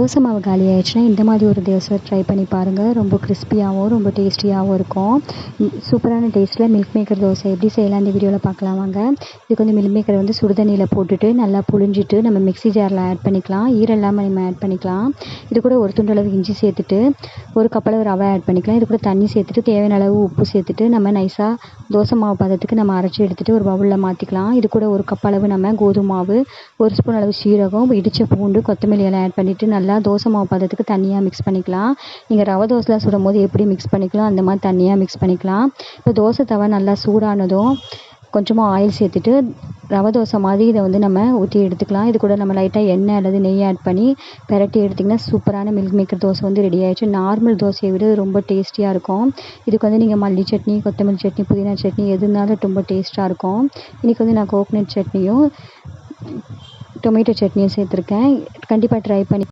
தோசை மாவு காலி ஆயிடுச்சுன்னா இந்த மாதிரி ஒரு தோசை ட்ரை பண்ணி பாருங்கள். ரொம்ப கிறிஸ்பியாகவும் ரொம்ப டேஸ்டியாகவும் இருக்கும். சூப்பரான டேஸ்ட்டில் மில்க் மேக்கர் தோசை எப்படி செய்யலாம் இந்த வீடியோவில் பார்க்கலாம் வாங்க. இதுக்கு வந்து மில்க் மேக்கரை வந்து சுடுதண்ணியில் போட்டுட்டு நல்லா புழிஞ்சிட்டு நம்ம மிக்ஸி ஜாரில் ஆட் பண்ணிக்கலாம். ஈரம் இல்லாமல் நம்ம ஆட் பண்ணிக்கலாம். இது கூட ஒரு துண்டளவு இஞ்சி சேர்த்துட்டு ஒரு கப்பளவு ரவை ஆட் பண்ணிக்கலாம். இது கூட தண்ணி சேர்த்துட்டு தேவையான அளவு உப்பு சேர்த்துட்டு நம்ம நைஸாக தோசை மாவு பதத்துக்கு நம்ம அரைச்சி எடுத்துகிட்டு ஒரு பவுலில் மாற்றிக்கலாம். இது கூட ஒரு கப் அளவு நம்ம கோதுமை மாவு, ஒரு ஸ்பூன் அளவு சீரகம், இடித்த பூண்டு, கொத்தமல்லி எல்லாம் ஆட் பண்ணிவிட்டு நல்லா தோசை மாவு பதத்துக்கு தண்ணியாக மிக்ஸ் பண்ணிக்கலாம். நீங்கள் ரவை தோசைலாம் சுடும் போது எப்படி மிக்ஸ் பண்ணிக்கலாம் அந்த மாதிரி தண்ணியாக மிக்ஸ் பண்ணிக்கலாம். இப்போ தோசை தவா நல்லா சூடானதும் கொஞ்சமாக ஆயில் சேர்த்துட்டு ரவை தோசை மாதிரி இதை வந்து நம்ம ஊற்றி எடுத்துக்கலாம். இது கூட நம்ம லைட்டாக எண்ணெய் அல்லது நெய் ஆட் பண்ணி பெரட்டி எடுத்திங்கன்னா சூப்பரான மில்க் மேக்கர் தோசை வந்து ரெடி ஆயிடுச்சு. நார்மல் தோசையை விட ரொம்ப டேஸ்டியாக இருக்கும். இதுக்கு வந்து நீங்கள் மல்லி சட்னி, கொத்தமல்லி சட்னி, புதினா சட்னி எது இருந்தாலும் ரொம்ப டேஸ்ட்டாக இருக்கும். இன்றைக்கி வந்து நான் கோகனட் சட்னியும் டொமேட்டோ சட்னியும் சேர்த்துருக்கேன். கண்டிப்பாக ட்ரை பண்ணி